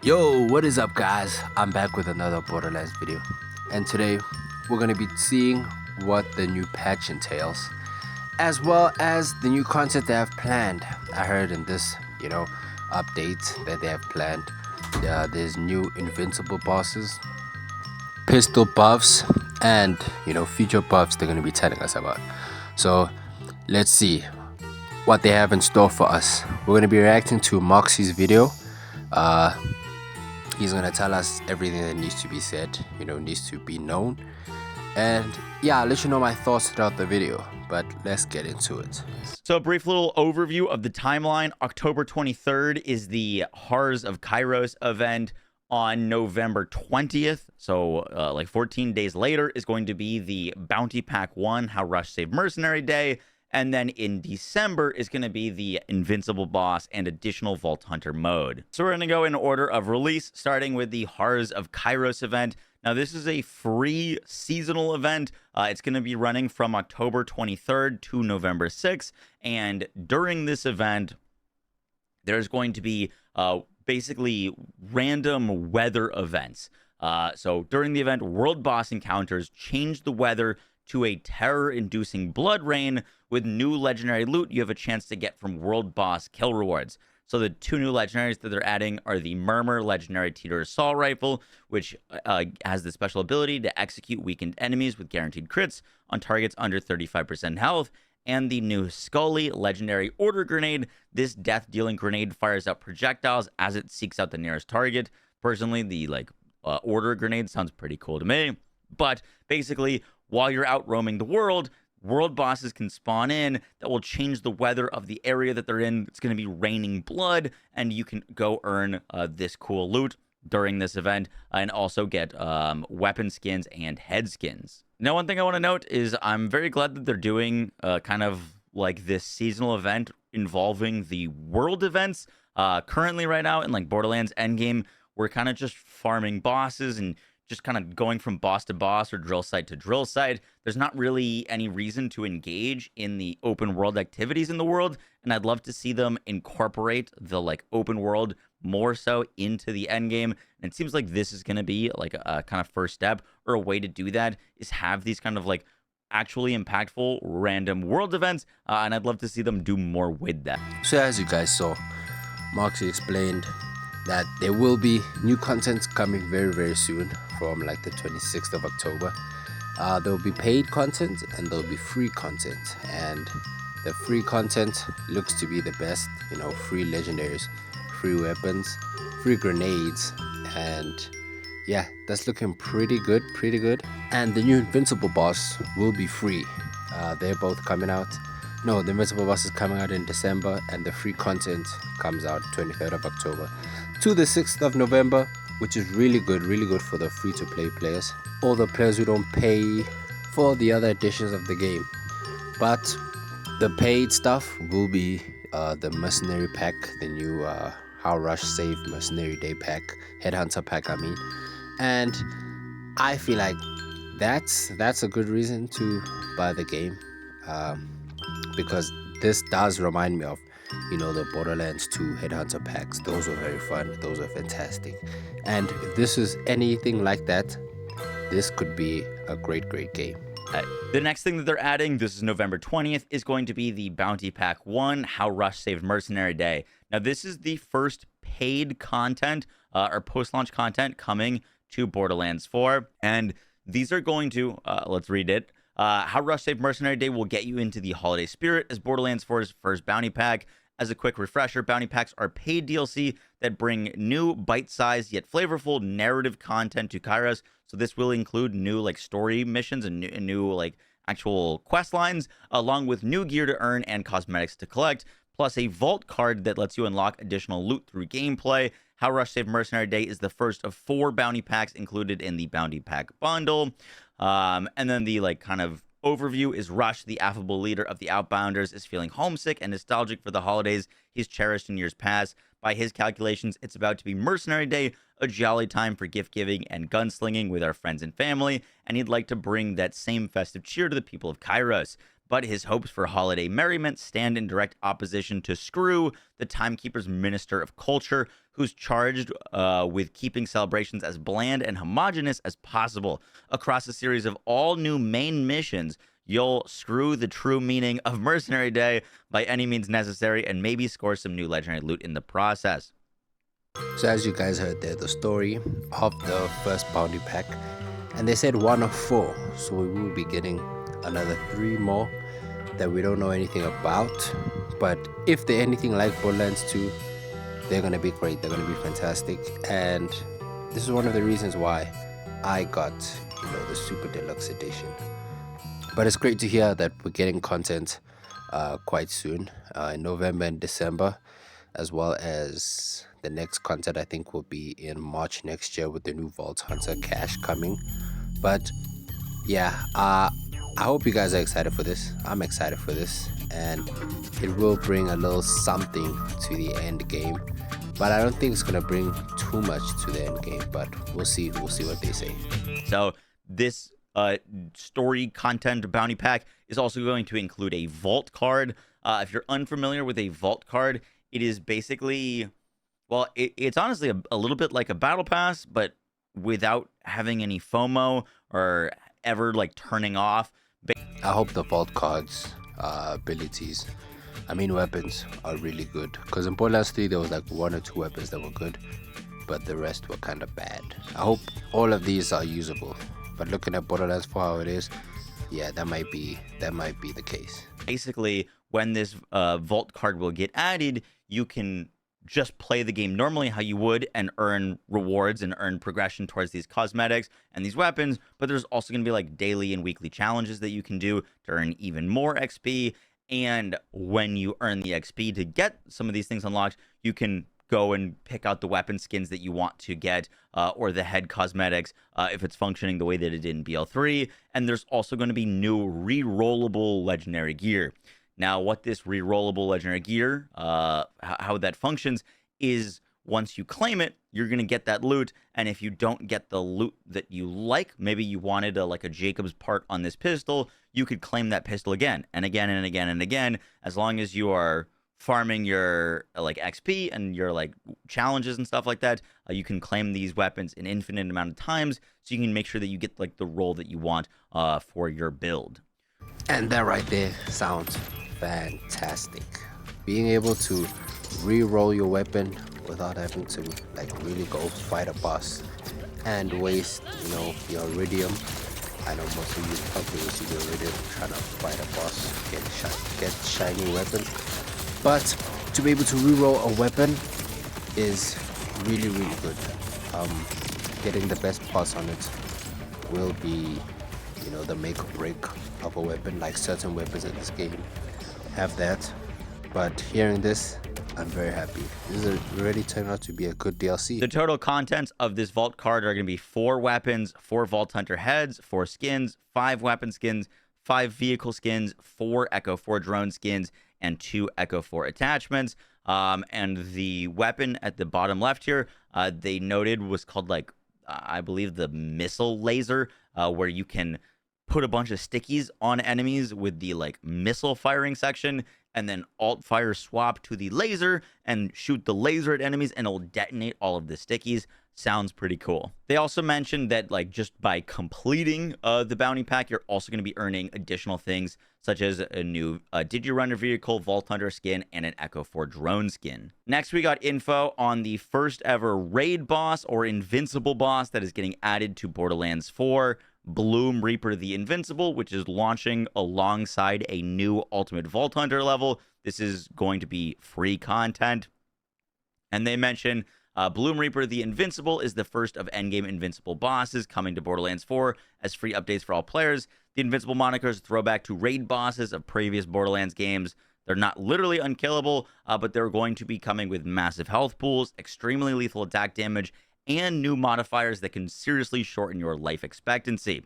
Yo, what is up guys? I'm back with another Borderlands video, and today we're going to be seeing what the new patch entails, as well as the new content they have planned. I heard in this, update that they have planned, there's new invincible bosses, pistol buffs, and future buffs they're going to be telling us about. So let's see what they have in store for us. We're going to be reacting to Moxie's video. He's gonna tell us everything that needs to be said, needs to be known. And yeah, I'll let you know my thoughts throughout the video, but let's get into it. So a brief little overview of the timeline. October 23rd is the Hearts of Kairos event. On November 20th, so like 14 days later, is going to be the Bounty Pack 1, How Rush Saved Mercenary Day. And then in December is going to be the Invincible boss and additional Vault Hunter mode. So we're going to go in order of release, starting with the Hearts of Kairos event. Now, this is a free seasonal event. It's going to be running from October 23rd to November 6th. And during this event, there's going to be basically random weather events. So during the event, world boss encounters change the weather to a terror-inducing blood rain with new legendary loot you have a chance to get from world boss kill rewards. So the two new legendaries that they're adding are the Murmur legendary Teeter assault rifle, which has the special ability to execute weakened enemies with guaranteed crits on targets under 35% health, and the new Scully legendary order grenade. This death-dealing grenade fires out projectiles as it seeks out the nearest target. Personally, the order grenade sounds pretty cool to me. But basically, while you're out roaming the world bosses can spawn in that will change the weather of the area that they're in. It's going to be raining blood, and you can go earn this cool loot during this event and also get weapon skins and head skins. Now, one thing I want to note is I'm very glad that they're doing kind of like this seasonal event involving the world events. Currently, right now, in like Borderlands endgame, we're kind of just farming bosses and just kind of going from boss to boss or drill site to drill site. There's not really any reason to engage in the open world activities in the world, and I'd love to see them incorporate the open world more so into the end game. And it seems like this is going to be like a kind of first step, or a way to do that is have these kind of actually impactful random world events, and I'd love to see them do more with that. So as you guys saw, Moxie explained that there will be new content coming very, very soon from the 26th of October. There will be paid content and there will be free content, and the free content looks to be the best. Free legendaries, free weapons, free grenades, and yeah, that's looking pretty good. And the new Invincible boss will be free. They're both coming out. No, the Invincible boss is coming out in December, and the free content comes out 23rd of October to the 6th of November, which is really good for the free-to-play players, all the players who don't pay for the other editions of the game. But the paid stuff will be the Mercenary pack, the new How Rush Save Mercenary Day pack, Headhunter pack, I mean. And I feel like that's a good reason to buy the game, because this does remind me of the Borderlands 2 Headhunter packs. Those were very fun. Those were fantastic. And if this is anything like that, this could be a great game. The next thing that they're adding, this is November 20th, is going to be the Bounty Pack 1, How Rush Saved Mercenary Day. Now, this is the first paid content or post-launch content coming to Borderlands 4. And these are going to, let's read it. How Rush Saved Mercenary Day will get you into the holiday spirit as Borderlands 4's first bounty pack. As a quick refresher, bounty packs are paid DLC that bring new, bite-sized yet flavorful narrative content to Kairos. So this will include new story missions and new actual quest lines, along with new gear to earn and cosmetics to collect, plus a vault card that lets you unlock additional loot through gameplay. How Rush Saved Mercenary Day is the first of 4 bounty packs included in the bounty pack bundle. And then the kind of overview is Rush, the affable leader of the Outbounders, is feeling homesick and nostalgic for the holidays he's cherished in years past. By his calculations, it's about to be Mercenary Day, a jolly time for gift giving and gunslinging with our friends and family, and he'd like to bring that same festive cheer to the people of Kairos. but his hopes for holiday merriment stand in direct opposition to Screw, the Timekeeper's Minister of Culture, who's charged with keeping celebrations as bland and homogenous as possible. Across a series of all new main missions, you'll screw the true meaning of Mercenary Day by any means necessary and maybe score some new legendary loot in the process. So as you guys heard there, the story of the first bounty pack, and they said 1 of 4, so we will be getting another 3 more that we don't know anything about. But if they're anything like Borderlands 2, they're gonna be great, they're gonna be fantastic. And this is one of the reasons why I got, the Super Deluxe Edition. But it's great to hear that we're getting content quite soon, in November and December, as well as the next content I think will be in March next year with the new Vault Hunter cache coming. But yeah, I hope you guys are excited for this. I'm excited for this, and it will bring a little something to the end game. But I don't think it's gonna bring too much to the end game. But we'll see. We'll see what they say. So this story content bounty pack is also going to include a vault card. If you're unfamiliar with a vault card, it is basically, well, it's honestly a little bit like a battle pass, but without having any FOMO or ever like turning off. I hope the vault cards abilities, weapons, are really good, because in Borderlands 3 there was like 1 or 2 weapons that were good, but the rest were kind of bad. I hope all of these are usable, but looking at Borderlands 4 how it is, yeah, that might be the case. Basically, when this vault card will get added, you can just play the game normally how you would and earn rewards and earn progression towards these cosmetics and these weapons. But there's also going to be like daily and weekly challenges that you can do to earn even more XP. And when you earn the XP to get some of these things unlocked, you can go and pick out the weapon skins that you want to get, or the head cosmetics, if it's functioning the way that it did in BL3. And there's also going to be new re-rollable legendary gear. Now, what this re-rollable legendary gear, how that functions is once you claim it, you're going to get that loot. And if you don't get the loot that you like, maybe you wanted like a Jacob's part on this pistol, you could claim that pistol again and again and again and again, as long as you are farming your like XP and your like challenges and stuff like that. You can claim these weapons an infinite amount of times, so you can make sure that you get like the roll that you want for your build. And that right there sounds fantastic. Being able to re-roll your weapon without having to like really go fight a boss and waste, your iridium. I know most of you probably waste your iridium trying to fight a boss, get shiny weapons. But to be able to re-roll a weapon is really, really good. Getting the best parts on it will be, the make or break of a weapon. Like certain weapons in this game have that. But hearing this, I'm very happy. This is already turned out to be a good DLC. The total contents of this vault card are going to be 4 weapons, 4 Vault Hunter heads, 4 skins, 5 weapon skins, 5 vehicle skins, 4 Echo 4 drone skins, and 2 Echo 4 attachments. And the weapon at the bottom left here, they noted was called like, I believe the missile laser, where you can put a bunch of stickies on enemies with the like missile firing section, and then alt fire swap to the laser and shoot the laser at enemies, and it'll detonate all of the stickies. Sounds pretty cool. They also mentioned that like just by completing the bounty pack, you're also going to be earning additional things such as a new Digirunner vehicle, Vault Hunter skin, and an Echo 4 drone skin. Next, we got info on the first ever raid boss or invincible boss that is getting added to Borderlands 4. Bloom Reaper the Invincible, which is launching alongside a new Ultimate Vault Hunter level. This is going to be free content. And they mention Bloom Reaper the Invincible is the first of endgame invincible bosses coming to Borderlands 4 as free updates for all players. The Invincible moniker is a throwback to raid bosses of previous Borderlands games. They're not literally unkillable, but they're going to be coming with massive health pools, extremely lethal attack damage, and new modifiers that can seriously shorten your life expectancy.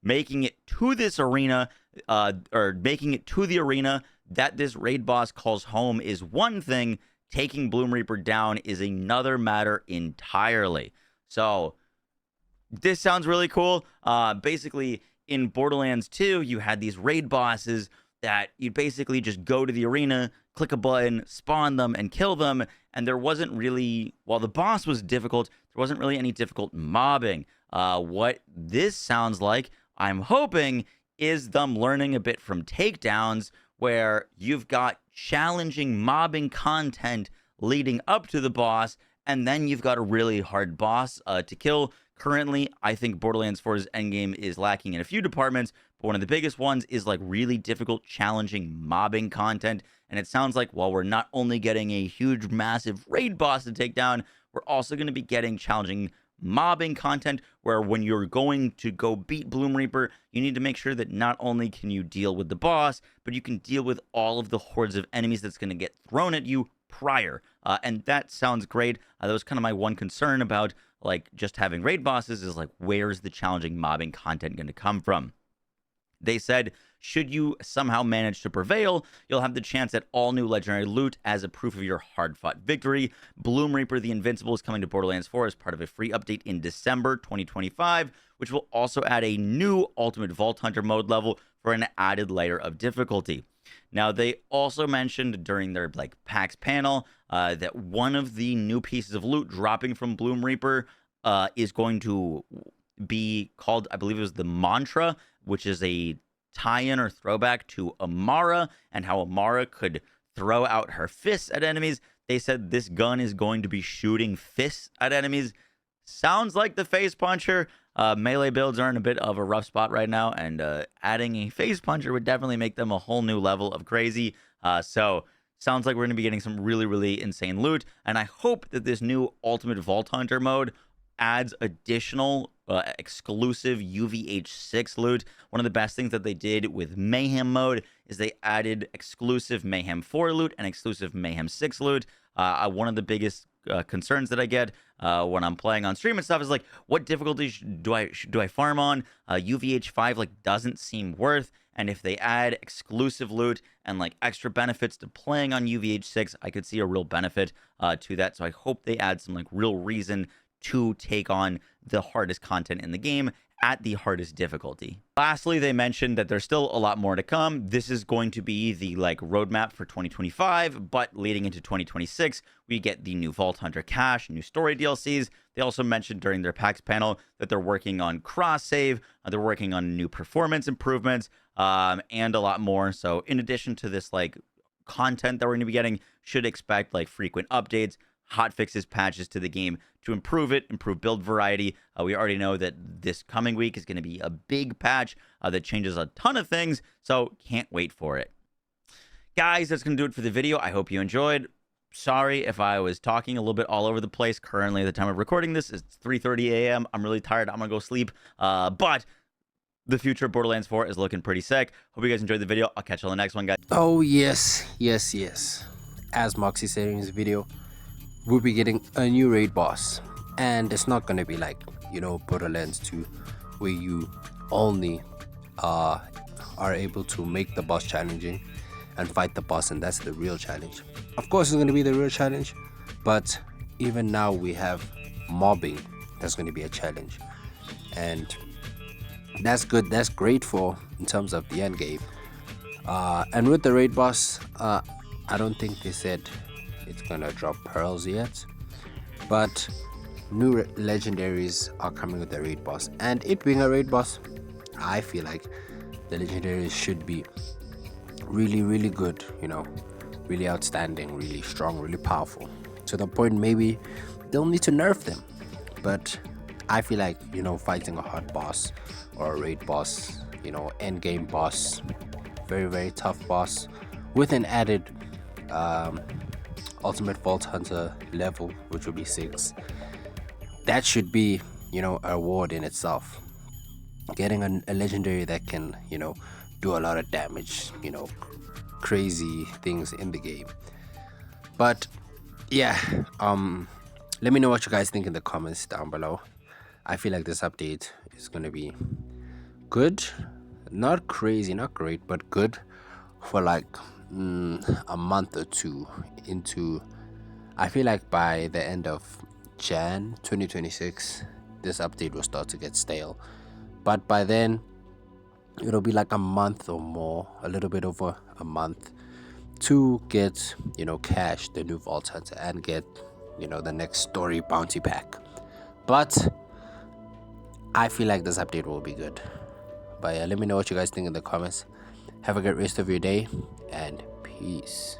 Making it to this arena, making it to the arena that this raid boss calls home is one thing. Taking Bloom Reaper down is another matter entirely. So this sounds really cool. Basically, in Borderlands 2, you had these raid bosses that you'd basically just go to the arena, click a button, spawn them, and kill them. And there wasn't really, while the boss was difficult, there wasn't really any difficult mobbing. What this sounds like, I'm hoping, is them learning a bit from takedowns, where you've got challenging mobbing content leading up to the boss, and then you've got a really hard boss to kill. Currently, I think Borderlands 4's endgame is lacking in a few departments, but one of the biggest ones is like really difficult, challenging mobbing content. And it sounds like while we're not only getting a huge, massive raid boss to take down, we're also going to be getting challenging mobbing content, where when you're going to go beat Bloom Reaper, you need to make sure that not only can you deal with the boss, but you can deal with all of the hordes of enemies that's going to get thrown at you prior. And that sounds great. That was kind of my one concern about like just having raid bosses, is like, where's the challenging mobbing content going to come from? They said, should you somehow manage to prevail, you'll have the chance at all new legendary loot as a proof of your hard-fought victory. Bloom Reaper the Invincible is coming to Borderlands 4 as part of a free update in December 2025, which will also add a new Ultimate Vault Hunter mode level for an added layer of difficulty. Now, they also mentioned during their like PAX panel that one of the new pieces of loot dropping from Bloom Reaper is going to be called, I believe it was the Mantra, which is a tie-in or throwback to Amara and how Amara could throw out her fists at enemies. They said this gun is going to be shooting fists at enemies. Sounds like the face puncher. Melee builds are in a bit of a rough spot right now, and adding a face puncher would definitely make them a whole new level of crazy. So sounds like we're going to be getting some really, really insane loot, and I hope that this new Ultimate Vault Hunter mode adds additional exclusive UVH6 loot. One of the best things that they did with Mayhem mode is they added exclusive Mayhem 4 loot and exclusive Mayhem 6 loot. One of the biggest concerns that I get when I'm playing on stream and stuff is like, what difficulty do I farm on? UVH 5 like doesn't seem worth. And if they add exclusive loot and like extra benefits to playing on UVH 6, I could see a real benefit to that. So I hope they add some like real reason to take on the hardest content in the game at the hardest difficulty. Lastly, they mentioned that there's still a lot more to come. This is going to be the like roadmap for 2025, but leading into 2026, we get the new Vault Hunter cache, new story DLCs. They also mentioned during their PAX panel that they're working on cross save, they're working on new performance improvements, and a lot more. So in addition to this like content that we're going to be getting, should expect like frequent updates, hot fixes, patches to the game to improve it, improve build variety. We already know that this coming week is going to be a big patch that changes a ton of things, so can't wait for it. Guys, that's going to do it for the video. I hope you enjoyed. Sorry if I was talking a little bit all over the place. Currently, at the time of recording this, it's 3:30 a.m. I'm really tired. I'm going to go sleep. But the future of Borderlands 4 is looking pretty sick. Hope you guys enjoyed the video. I'll catch you on the next one, guys. Oh, yes. As Moxie said in his video, we'll be getting a new raid boss, and it's not going to be like, you know, Borderlands 2, where you only are able to make the boss challenging and fight the boss, and that's the real challenge. Of course, it's going to be the real challenge, but even now we have mobbing that's going to be a challenge, and that's good. That's great for in terms of the end game. And with the raid boss, I don't think they said it's gonna drop pearls yet, but new legendaries are coming with the raid boss, and it being a raid boss, I feel like the legendaries should be really, really good, you know, really outstanding, really strong, really powerful, to the point maybe they'll need to nerf them. But I feel like, you know, fighting a hard boss or a raid boss, you know, end game boss, very, very tough boss with an added Ultimate Vault Hunter level, which will be 6. That should be, you know, a reward in itself. Getting a legendary that can, you know, do a lot of damage, you know, crazy things in the game. But yeah, let me know what you guys think in the comments down below. I feel like this update is gonna be good, not crazy, not great, but good for like a month or two into. I feel like by the end of Jan 2026 this update will start to get stale, but by then it'll be like a month or more, a little bit over a month, to get, cash the new vault hunter and get, the next story bounty pack. But I feel like this update will be good. But yeah, let me know what you guys think in the comments. Have a great rest of your day, and peace.